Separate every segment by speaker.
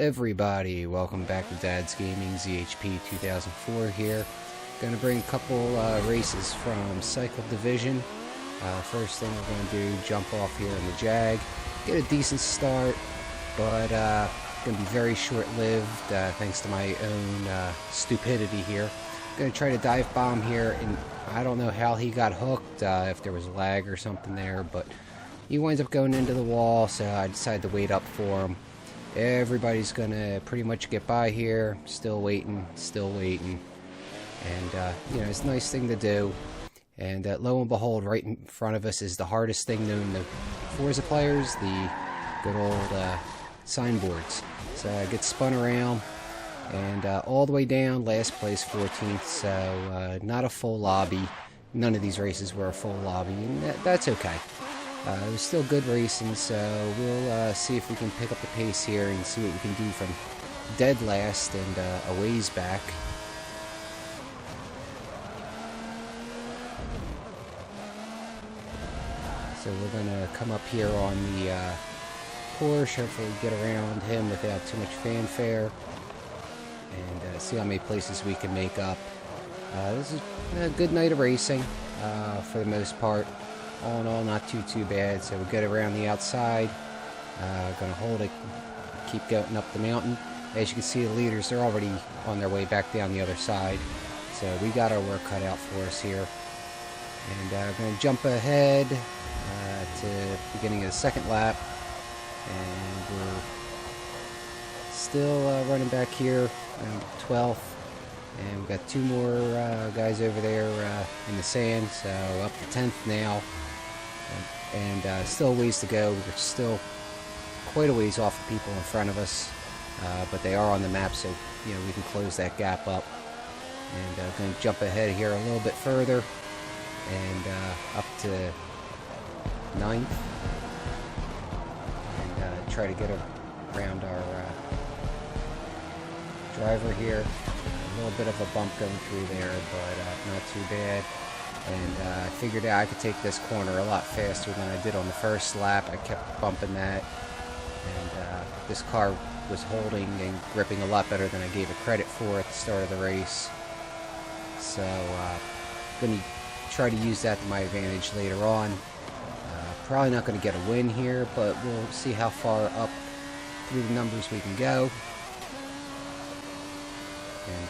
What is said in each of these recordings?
Speaker 1: Everybody, welcome back to Dad's Gaming ZHP 2004 here. Gonna bring a couple races from Cycle Division. First thing we're gonna do, jump off here in the Jag, get a decent start, but gonna be very short-lived thanks to my own stupidity here. Gonna try to dive bomb here, and I don't know how he got hooked, if there was lag or something there, but he winds up going into the wall, so I decided to wait up for him. Everybody's gonna pretty much get by here. Still waiting, and you know, it's a nice thing to do. And lo and behold, right in front of us is the hardest thing known to Forza players, the good old signboards. So I get spun around and all the way down, last place, 14th. So not a full lobby. None of these races were a full lobby, and that's okay. It was still good racing, so we'll see if we can pick up the pace here and see what we can do from dead last and a ways back. So we're going to come up here on the Porsche, hopefully get around him without too much fanfare, and see how many places we can make up. This is a good night of racing for the most part. All in all, not too bad. So we get around the outside. Gonna hold it, keep going up the mountain. As you can see, the leaders, they're already on their way back down the other side. So we got our work cut out for us here. And I'm gonna jump ahead to the beginning of the second lap. And we're still running back here, 12th. And we've got two more guys over there in the sand, so up to 10th now. And still a ways to go. We're still quite a ways off of people in front of us, but they are on the map, so you know we can close that gap up. And I'm going to jump ahead here a little bit further, and up to 9th, and try to get around our driver here. A little bit of a bump going through there, but not too bad. And I figured out I could take this corner a lot faster than I did on the first lap. I kept bumping that, and this car was holding and gripping a lot better than I gave it credit for at the start of the race. So I'm going to try to use that to my advantage later on. Probably not going to get a win here, but we'll see how far up through the numbers we can go. And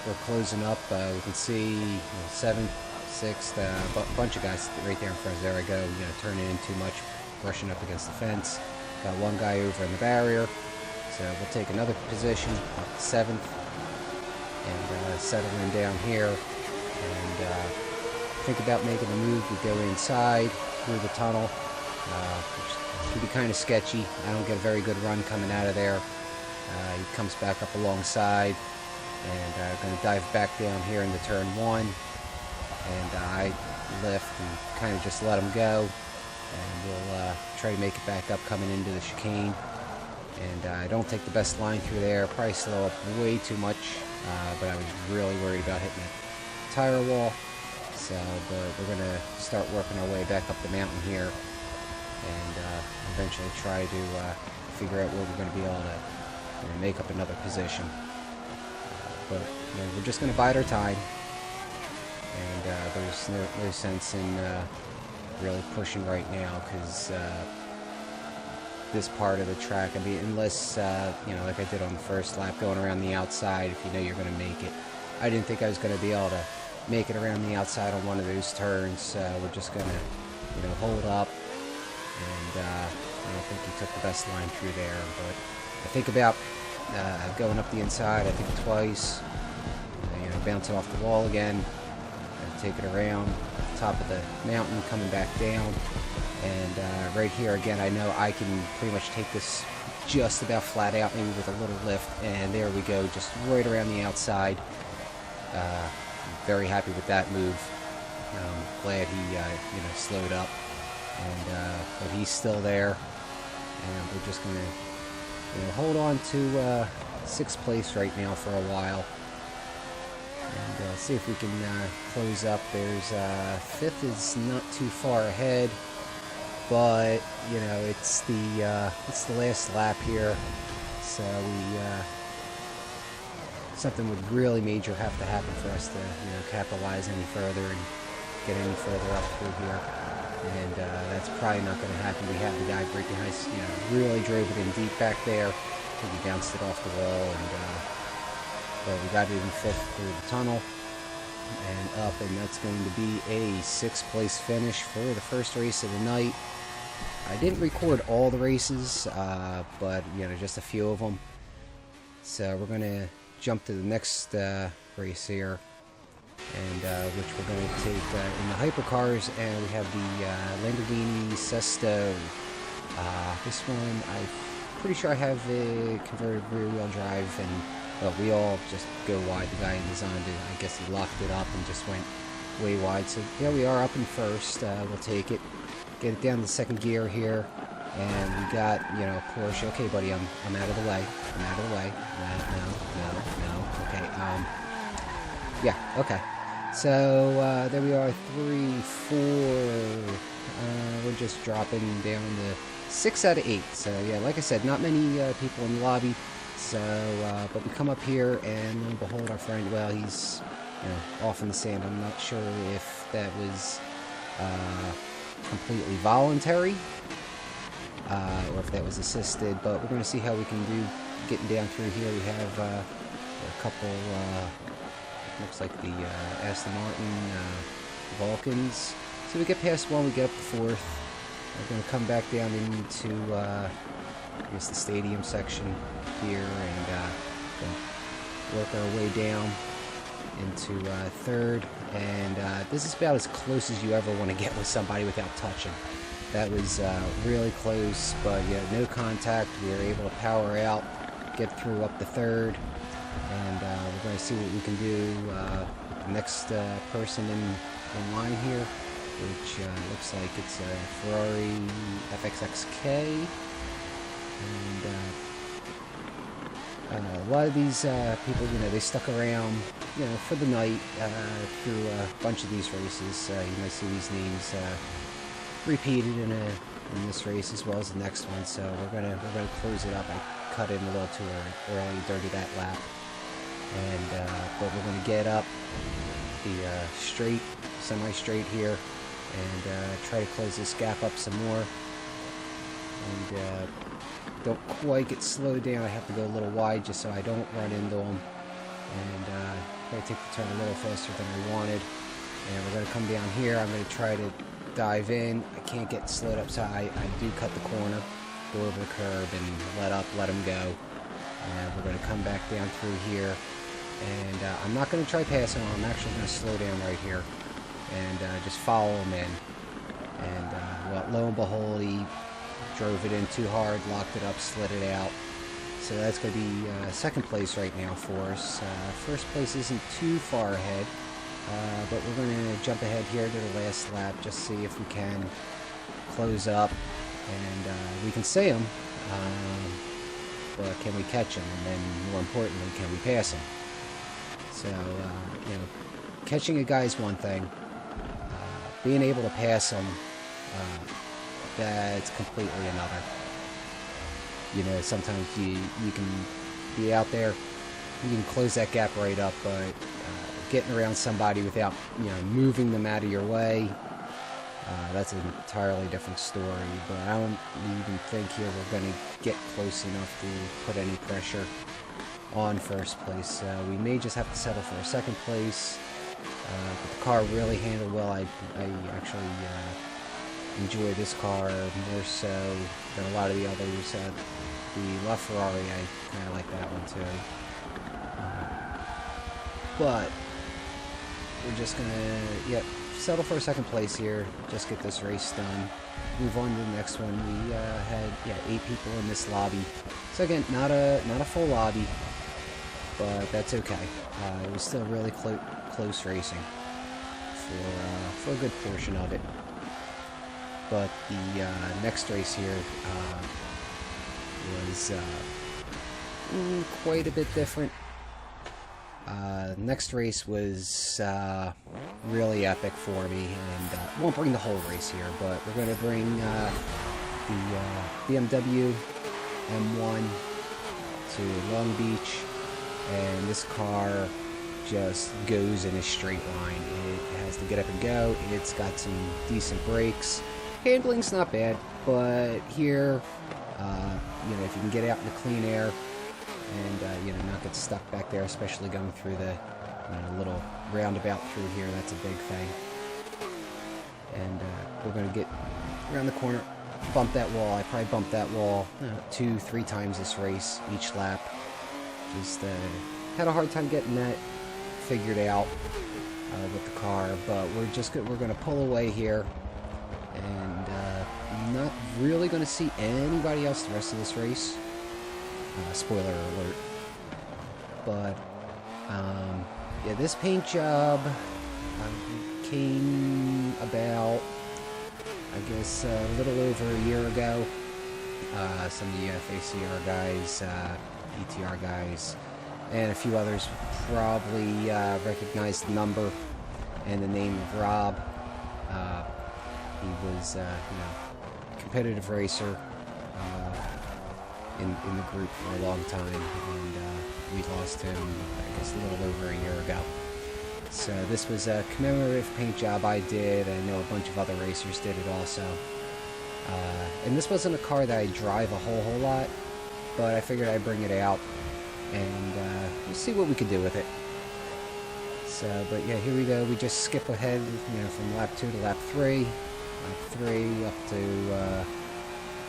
Speaker 1: we're closing up. We can see 7th, 6th, a bunch of guys right there in front. There I go, you know, turning in too much, brushing up against the fence. Got one guy over in the barrier, so we'll take another position up to 7th and settle in down here. And think about making the move. We go inside through the tunnel, which can be kind of sketchy. I don't get a very good run coming out of there. He comes back up alongside. And I'm going to dive back down here into turn 1, and I lift and kind of just let him go, and we'll try to make it back up coming into the chicane. And I don't take the best line through there, probably slow up way too much, but I was really worried about hitting the tire wall. So but we're going to start working our way back up the mountain here, and eventually try to figure out where we're going to be able to make up another position. But you know, we're just going to bide our time, and there's no sense in really pushing right now, because this part of the track, I mean, unless you know, like I did on the first lap, going around the outside, if you know you're going to make it. I didn't think I was going to be able to make it around the outside on one of those turns. We're just going to, you know, hold up, and I don't think he took the best line through there. But I think about going up the inside, I think twice, you know, bouncing off the wall again, take it around the top of the mountain, coming back down, and right here again, I know I can pretty much take this just about flat out, maybe with a little lift, and there we go, just right around the outside. I'm very happy with that move. Glad he you know, slowed up, and but he's still there, and we're just gonna, you know, hold on to 6th place right now for a while, and see if we can close up. There's 5th is not too far ahead, but you know, it's the last lap here, So something would really major have to happen for us to capitalize any further and get any further up through here. And that's probably not going to happen. We had the guy break behind, really drove it in deep back there. I think he bounced it off the wall, and but we got it in 5th through the tunnel and up, and that's going to be a 6th place finish for the first race of the night. I didn't record all the races, but just a few of them. So we're going to jump to the next race here, and which we're going to take in the hypercars, and we have the Lamborghini Sesto. This one, I'm pretty sure I have the converted rear-wheel drive, and we all just go wide. The guy designed it. I guess he locked it up and just went way wide. So yeah, we are up in 1st. We'll take it. Get it down to the 2nd gear here, and we got Porsche. Okay, buddy, I'm out of the way. I'm out of the way. No. Okay. Yeah. Okay. So there we are. 3, 4. We're just dropping down to 6 out of 8. So yeah, like I said, not many people in the lobby. So, but we come up here, and lo and behold, our friend, well, he's off in the sand. I'm not sure if that was completely voluntary, or if that was assisted, but we're going to see how we can do getting down through here. We have a couple, looks like the Aston Martin Vulcans. So we get past one, we get up to 4th. We're going to come back down into, I guess, the stadium section here, and work our way down into 3rd, and this is about as close as you ever want to get with somebody without touching. That was really close, but yeah, no contact. We were able to power out, get through up to 3rd, and we're going to see what we can do. The next person in line here, which looks like it's a Ferrari FXXK, and a lot of these people, they stuck around, for the night through a bunch of these races. You might see these names repeated in this race as well as the next one. So we're gonna close it up. I cut in a little too early, dirty that lap, and but we're gonna get up the semi-straight here, and try to close this gap up some more. And don't quite get slowed down. I have to go a little wide just so I don't run into them, and try to take the turn a little faster than I wanted. And we're going to come down here. I'm going to try to dive in. I can't get slowed up, so I do cut the corner, go over the curb, and let them go. And we're going to come back down through here, and I'm not going to try passing them. I'm actually going to slow down right here and just follow him in. And well, lo and behold, he drove it in too hard, locked it up, slid it out. So that's going to be 2nd place right now for us. 1st place isn't too far ahead, but we're going to jump ahead here to the last lap, just see if we can close up, and we can see them, but can we catch them, and then more importantly, can we pass them? So, catching a guy is one thing. Being able to pass them, that's completely another. Sometimes you can be out there, you can close that gap right up, but getting around somebody without moving them out of your way, that's an entirely different story. But I don't even think here we're going to get close enough to put any pressure on 1st place. We may just have to settle for a 2nd place, but the car really handled well. I actually enjoy this car more so than a lot of the others. The LaFerrari, I kind of like that one too. But we're just gonna, settle for a 2nd place here. Just get this race done. Move on to the next one. We had 8 people in this lobby. So again, not a full lobby, but that's okay. It was still really close racing for a good portion of it. But the next race here was quite a bit different. Next race was really epic for me, and won't bring the whole race here, but we're going to bring the BMW M1 to Long Beach, and this car just goes in a straight line. It has to get up and go. It's got some decent brakes. Handling's not bad, but here, you know, if you can get out in the clean air and, you know, not get stuck back there, especially going through the little roundabout through here, that's a big thing. And we're going to get around the corner, bump that wall. I probably bumped that wall 2-3 times this race, each lap. Just had a hard time getting that figured out with the car, but we're going to pull away here, and not really going to see anybody else the rest of this race. Spoiler alert. But yeah, this paint job came about, I guess, a little over a year ago. Some of the FACR guys, ETR guys, and a few others probably recognize the number and the name of Rob. He was, you know, competitive racer in the group for a long time, and we lost him, I guess, a little over a year ago. So this was a commemorative paint job I did. I know a bunch of other racers did it also. And this wasn't a car that I drive a whole lot, but I figured I'd bring it out and we'll see what we could do with it. So, but yeah, here we go. We just skip ahead, you know, from lap 2 to lap 3. Lap 3 up to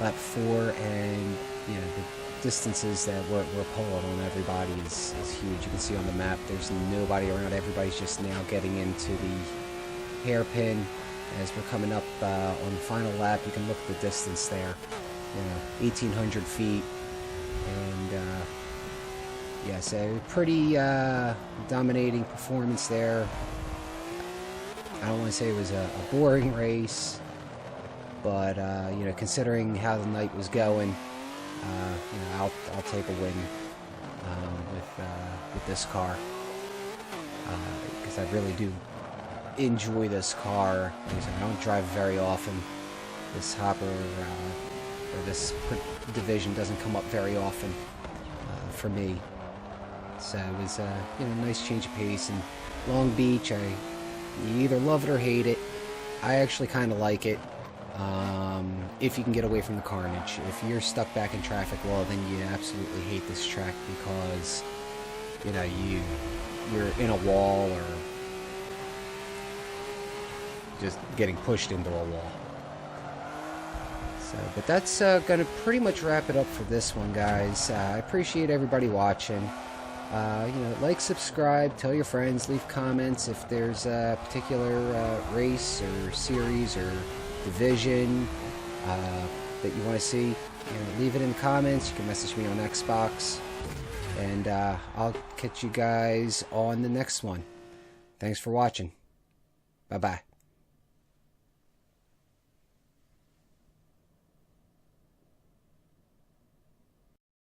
Speaker 1: lap 4, and you know, the distances that we're pulling on everybody is huge. You can see on the map there's nobody around. Everybody's just now getting into the hairpin. As we're coming up on the final lap, you can look at the distance there, you know, 1,800 feet, and yeah, so pretty dominating performance there. I don't want to say it was a boring race, but you know, considering how the night was going, you know, I'll take a win with this car, because I really do enjoy this car. I don't drive very often. This hopper or this division doesn't come up very often for me. So it was you know, a nice change of pace. And Long Beach, you either love it or hate it. I actually kind of like it. If you can get away from the carnage. If you're stuck back in traffic, well, then you absolutely hate this track, because you know, you're in a wall or just getting pushed into a wall. So, but that's going to pretty much wrap it up for this one, guys. I appreciate everybody watching. You know, like, subscribe, tell your friends, leave comments if there's a particular race or series or division that you want to see. You know, leave it in the comments. You can message me on Xbox, and I'll catch you guys on the next one. Thanks for watching. Bye-bye.